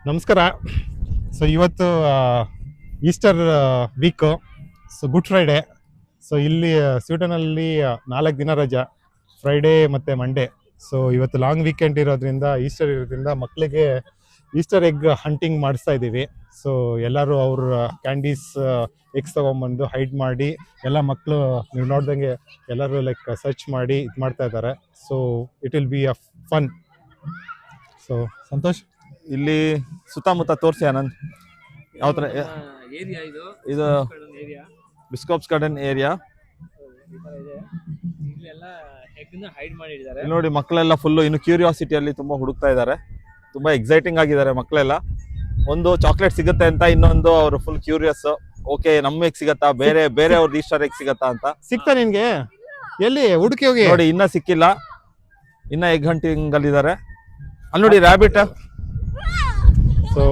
ನಮಸ್ಕಾರ. ಸೊ ಇವತ್ತು Easter week, so good Friday. So ಇಲ್ಲಿ ಸ್ವೀಡನಲ್ಲಿ 4 ದಿನ ರಜಾ, ಫ್ರೈಡೇ ಮತ್ತು ಮಂಡೇ. ಸೊ ಇವತ್ತು ಲಾಂಗ್ ವೀಕೆಂಡ್ ಇರೋದ್ರಿಂದ, ಈಸ್ಟರ್ ಇರೋದ್ರಿಂದ ಮಕ್ಕಳಿಗೆ ಈಸ್ಟರ್ ಎಗ್ ಹಂಟಿಂಗ್ ಮಾಡಿಸ್ತಾ ಇದ್ದೀವಿ. ಸೊ ಎಲ್ಲರೂ ಅವ್ರ ಕ್ಯಾಂಡೀಸ್ ಎಗ್ಸ್ ತೊಗೊಂಬಂದು ಹೈಡ್ ಮಾಡಿ, ಎಲ್ಲ ಮಕ್ಕಳು ನೀವು ನೋಡ್ದಂಗೆ ಎಲ್ಲರೂ ಲೈಕ್ ಸರ್ಚ್ ಮಾಡಿ ಇದು ಮಾಡ್ತಾ ಇದ್ದಾರೆ. So it will be a fun. So Santosh, ಇಲ್ಲಿ ಸುತ್ತಮುತ್ತ ತೋರಿಸಿ ಆನಂದ್. ಯಾವ ಥರ ಏರಿಯಾ ಇದು ಬಿಸ್ಕಾಪ್ಸ್ ಗಾರ್ಡನ್ ಏರಿಯಾ. ಇಲ್ಲೆಲ್ಲ ಎಗ್ನ ಹೈಡ್ ಮಾಡಿದ್ದಾರೆ. ಇಲ್ಲಿ ನೋಡಿ ಮಕ್ಕಳೆಲ್ಲ ಫುಲ್ಲು ಇನ್ನು ಕ್ಯೂರಿಯಾಸಿಟಿಯಲ್ಲಿ ತುಂಬಾ ಹುಡುಕ್ತಾ ಇದ್ದಾರೆ, ತುಂಬಾ ಎಕ್ಸೈಟಿಂಗ್ ಆಗಿದ್ದಾರೆ ಮಕ್ಕಳೆಲ್ಲ. ಒಂದು ಚಾಕ್ಲೇಟ್ ಸಿಗುತ್ತೆ ಅಂತ, ಇನ್ನೊಂದು ಅವರು ಫುಲ್ ಕ್ಯೂರಿಯಸ್. ಓಕೆ, ನಮ್ಮ ಎಗ್ ಸಿಗತ್ತಾ, ಬೇರೆ ಅವ್ರದ್ದು ಈಸ್ಟರ್ ಎಗ್ ಸಿಗತ್ತಾ ಅಂತ. ಸಿಗ್ತಾ ನಿನ್ಗೆ? ಎಲ್ಲಿ ಹುಡುಕಿ ಹೋಗಿ ನೋಡಿ, ಇನ್ನ ಸಿಕ್ಕಿಲ್ಲ, ಇನ್ನ ಎಗ್ ಹಂಟಿಂಗ್ ಅಲ್ಲಿದ್ದಾರೆ. ಅಲ್ಲಿ ನೋಡಿ ರ್ಯಾಬಿಟ್. ಸೊ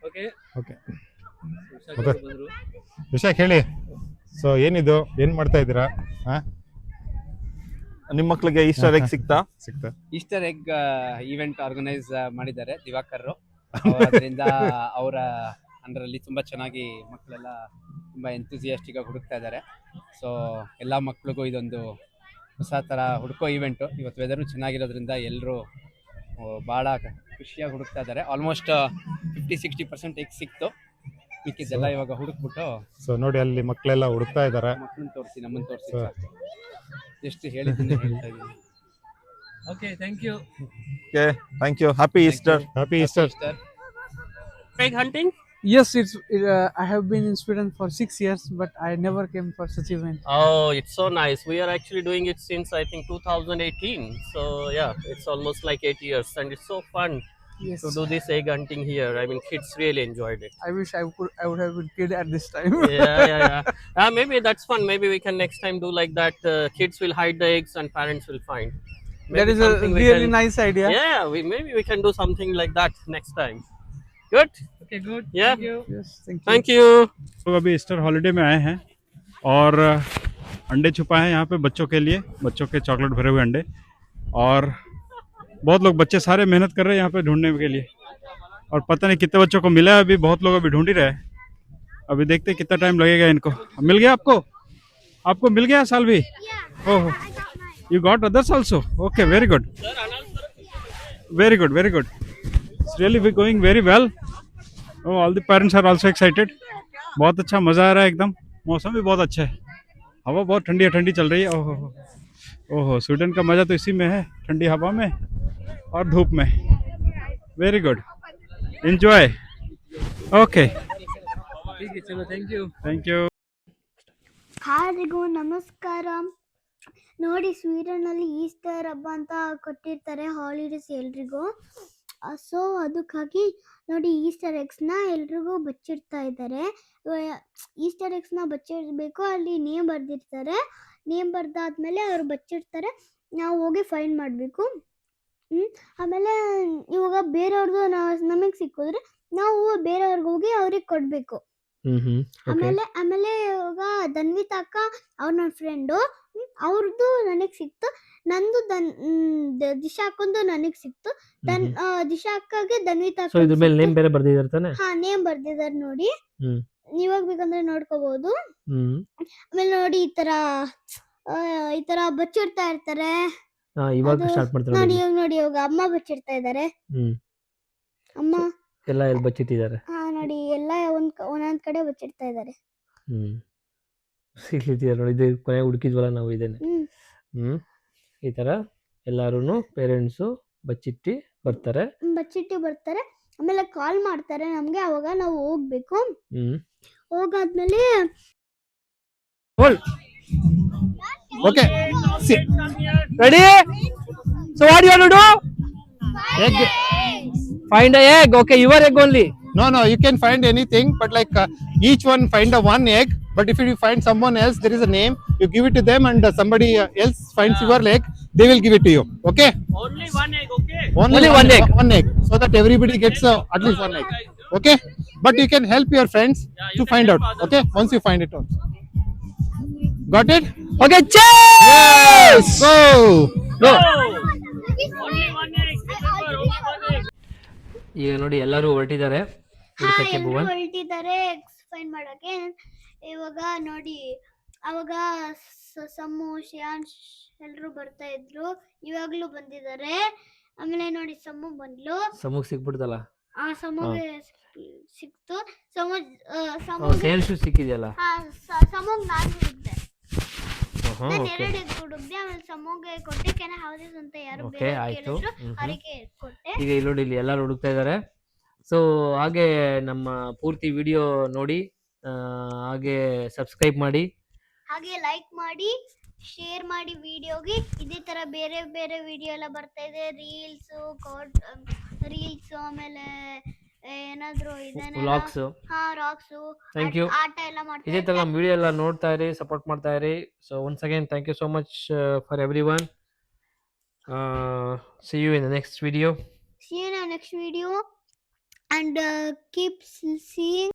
ಓಕೆ ಓಕೆ ವಿಷಯ ಹೇಳಿ. ಸೊ ಏನಿದು, ಏನ್ ಮಾಡ್ತಾ ಇದ್ದೀರಾ? ನಿಮ್ ಮಕ್ಳಿಗೆ ಈಸ್ಟರ್ ಎಗ್ ಸಿಗ್ತಾ? ಈಸ್ಟರ್ ಎಗ್ ಈವೆಂಟ್ ಆರ್ಗನೈಸ್ ಮಾಡಿದ್ದಾರೆ ದಿವಾಕರ್. ಅದರಿಂದ ಅವರ ಅಂಡರಲ್ಲಿ ತುಂಬಾ ಚೆನ್ನಾಗಿ ಮಕ್ಕಳೆಲ್ಲ ತುಂಬಾ ಎಂಥೂಸಿಯಾಸ್ಟಿಕ್ ಆಗಿ ಹುಡುಕ್ತಾ ಇದ್ದಾರೆ. ಸೊ ಎಲ್ಲ ಮಕ್ಳಿಗೂ ಇದೊಂದು ಹೊಸ ಥರ ಹುಡುಕೋ ಈವೆಂಟು. ಇವತ್ತು ವೆದರು ಚೆನ್ನಾಗಿರೋದ್ರಿಂದ ಎಲ್ಲರೂ ಭಾಳ ಖುಷಿಯಾಗಿ ಹುಡುಕ್ತಾ ಇದ್ದಾರೆ. ಆಲ್ಮೋಸ್ಟ್ 50-60% ಎಗ್ ಸಿಕ್ತು. ಮಿಕ್ಕಿದ್ದೆಲ್ಲ ಇವಾಗ ಹುಡುಕ್ಬಿಟ್ಟು. ಸೊ ನೋಡಿ, ಅಲ್ಲಿ ಮಕ್ಕಳೆಲ್ಲ ಹುಡುಕ್ತಾ ಇದ್ದಾರೆ. ಮಕ್ಕಳನ್ನ ತೋರಿಸಿ, ನಮ್ಮನ್ನು ತೋರಿಸಿ, ಎಷ್ಟು ಹೇಳಿದ್ದೀನಿ ಹೇಳ್ತಾ ಇದ್ದೀನಿ. Okay, thank you. Okay, thank you. Happy Easter. Happy Easter. Egg hunting? Yes, I have been in Sweden for 6 years, but I never came for such event. Oh, it's so nice. We are actually doing it since I think 2018. So yeah, it's almost like 8 years, and it's so fun Yes, to do this egg hunting here. I mean, kids really enjoyed it. I wish I would have been kid at this time. Yeah. Maybe that's fun. Maybe we can next time do like that. Kids will hide the eggs and parents will find. Maybe That is a something we really can- nice idea. Yeah, maybe we can do something like that next time. Good. Okay, good. Yeah. Thank you. Yes, thank you. Thank you. लोग अभी Easter holiday में आए हैं और अंडे छुपाए हैं यहाँ पे बच्चों के लिए, बच्चों के चॉकलेट भरे हुए अंडे। और बहुत लोग, बच्चे सारे मेहनत कर रहे हैं यहाँ पे ढूंढने के लिए, और पता नहीं कितने बच्चों को मिला है। अभी बहुत लोग अभी ढूंढ ही रहे हैं। अभी देखते हैं कितना टाइम लगेगा इनको। मिल गया आपको मिल गया Salvi? Oh, you got others also? Okay, very good, very good, very good. It's really going very well. Oh, all the parents are also excited. बहुत अच्छा, मज़ा आ रहा है एकदम. मौसम भी बहुत अच्छा है, हवा बहुत ठंडी चल रही है. ओहो, स्वीडन का मज़ा तो इसी में है, ठंडी हवा में और धूप में. Very good, enjoy. ओके, ठीक है, चलो, थैंक यू. Thank you. ಹಾರಿಗೂ ನಮಸ್ಕಾರ. ನೋಡಿ, ಸ್ವೀಡನ್ನಲ್ಲಿ ಈಸ್ಟರ್ ಹಬ್ಬ ಅಂತ ಕೊಟ್ಟಿರ್ತಾರೆ ಹಾಲಿಡೇಸ್ ಎಲ್ರಿಗೂ. ಸೊ ಅದಕ್ಕಾಗಿ ನೋಡಿ, ಈಸ್ಟರ್ ಎಗ್ಸ್ನ ಎಲ್ರಿಗೂ ಬಚ್ಚಿಡ್ತಾ ಇದ್ದಾರೆ. ಈಸ್ಟರ್ ಎಗ್ಸ್ನ ಬಚ್ಚಿಡಬೇಕು, ಅಲ್ಲಿ ನೇಮ್ ಬರೆದಿರ್ತಾರೆ. ನೇಮ್ ಬರೆದಾದ್ಮೇಲೆ ಅವ್ರು ಬಚ್ಚಿಡ್ತಾರೆ, ನಾವು ಹೋಗಿ ಫೈಂಡ್ ಮಾಡಬೇಕು. ಆಮೇಲೆ ಇವಾಗ ಬೇರೆಯವ್ರದ್ದು ನಮಗೆ ಸಿಕ್ಕಿದ್ರೆ ನಾವು ಬೇರೆಯವ್ರಿಗೆ ಹೋಗಿ ಅವ್ರಿಗೆ ಕೊಡಬೇಕು. ಆಮೇಲೆ ಇವಾಗ ಧನ್ವಿತಾ ಅಕ್ಕ ಅವ್ರ ನನ್ನ ಫ್ರೆಂಡು, ಅವ್ರದ್ದು ನನಗೆ ಸಿಕ್ತು. ನಂದು ದಿಶಾ ಅಕ್ಕಂದು ನನಗೆ ಸಿಕ್ತು. ದಿಶಾ ಅಕ್ಕಗೆ ಧನ್ವಿತಾ So ಇದ್ರ ಮೇಲೆ ನೇಮ್ ಬೇರೆ ಬರ್ದಿದ್ದಾರೆ ತಾನೆ? ಹಾ, ನೇಮ್ ಬರ್ದಿದ್ದಾರೆ ನೋಡಿ. ಇವಾಗ ಬೇಕಂದ್ರೆ ನೋಡ್ಕೋಬಹುದು. ಆಮೇಲೆ ನೋಡಿ, ಈ ತರ ಬಚ್ಚಿಡ್ತಾ ಇರ್ತಾರೆ. ಇವಾಗ ಸ್ಟಾರ್ಟ್ ಮಾಡ್ತಾರೆ ನೋಡಿ ಇವಾಗ ಅಮ್ಮ ಬಚ್ಚಿಡ್ತಾ ಇದ್ದಾರೆ. ಅಮ್ಮ ಎಲ್ಲ ಎಲ್ಲಿ ಬಚ್ಚಿಟ್ಟಿದ್ದಾರೆ? ಹಾ, ನೋಡಿ ಎಲ್ಲ ಒಂದೊಂದ್ ಕಡೆ ಬಚ್ಚಿಡ್ತಾ ಇದ್ದಾರೆ. ಸಿಗ್ಲಿದ್ದೀರ ನೋಡಿ, ಇದು ಕೊನೆ ಹುಡುಕಿದ್ವಲ್ಲ ನಾವು ಇದೇನೆ. ಈ ತರ ಎಲ್ಲಾರು ಪೇರೆಂಟ್ಸು ಬಚ್ಚಿಟ್ಟಿ ಬರ್ತಾರೆ. ಆಮೇಲೆ ಕಾಲ್ ಮಾಡ್ತಾರೆ ನಮ್ಗೆ, ಅವಾಗ ನಾವು ಹೋಗ್ಬೇಕು. ಹೋಗಾದ್ಮೇಲೆ okay, Ready? So what do you want to do? egg. Find a egg. Okay, your egg only. No, you can find anything, but like each one find one egg. But if you find someone else, there is a name, you give it to them, and somebody else finds your egg, they will give it to you. Okay? Only one egg, okay? Only one egg. One egg, so that everybody gets at least one egg. Okay? But you can help your friends to find out. Okay? Once you find it out. Got it? Okay cheers! Go! ಈಗ ನೋಡಿ ಎಲ್ಲರೂ ಹೊರಟಿದ್ದಾರೆ ಹುಡುಕಕ್ಕೆ ಎಲ್ರು ಭುವನ್. ಹೊರಟಿದ್ದಾರೆ fine ಮಾಡಕ್ಕೆ. ಇವಾಗ ನೋಡಿ ಅವಾಗ ಸಮ್ಮು ಶ್ರೇಯಾಂಶ್ ಎಲ್ರು ಬರ್ತಾ ಇದ್ರು, ಇವಾಗ್ಲೂ ಬಂದಿದ್ದಾರೆ. ಆಮೇಲೆ ನೋಡಿ ಸಮ್ಮು ಬಂದ್ಲು, ಸಮೂಗ್ ಸಿಕ್ಬಿಡ್ತಲ್ಲ. ಆ ಸಮುಗೆ ಸಿಕ್ತು. ಸಮು ಸೇಲ್ಸು ಸಿಕ್ಕಿದೆಯಲ್ಲ. ಸಮುಗ್ ನಾನು ಹುಡುಕ್ದೆ, ಓಹೋ, ನಾನು ಓಕೆ 2 ಎಗ್ ಹುಡುಕ್ದೆ. ಆಮೇಲೆ ಸಮುಗೆ ಕೊಟ್ಟೆ. ಕೆನ ಹೌಸಸ್ ಅಂತ ಯಾರು ಓಕೆ ಬೇರೆ ಆಯ್ತು. ಕೇಳಿದ್ರು, ಅವರಿಗೆ ಕೊಟ್ಟೆ. ಈಗ ಇಲ್ಲಿ ನೋಡಿ ಇಲ್ಲಿ ಎಲ್ಲರೂ ಹುಡುಕ್ತಾ ಇದ್ದಾರೆ. ಸೊ ಹಾಗೆ ನಮ್ಮ ಪೂರ್ತಿ ವಿಡಿಯೋ ನೋಡಿ, ಹಾಗೆ ಸಬ್ಸ್ಕ್ರೈಬ್ ಮಾಡಿ, ಹಾಗೆ ಲೈಕ್ ಮಾಡಿ, ಶೇರ್ ಮಾಡಿ ವಿಡಿಯೋಗೆ. ಇದೇ ತರ ಬೇರೆ ಬೇರೆ ವಿಡಿಯೋ ಎಲ್ಲ ಬರ್ತಾ ಇದೆ, ರೀಲ್ಸ್ ಆಮೇಲೆ ಏನಾದ್ರು ವ್ಲಾಗ್ಸ್. Racks, thank you. ಆಟ ಎಲ್ಲ ಮಾಡ್ತಾ ಇದೇ ತರ ನಮ್ಮ ವಿಡಿಯೋ ಎಲ್ಲ ನೋಡ್ತಾ ಇರಿ, ಸಪೋರ್ಟ್ ಮಾಡ್ತಾ ಇರಿ. So once again thank you so much for everyone. See you in the next video. See you in our next video and keep seeing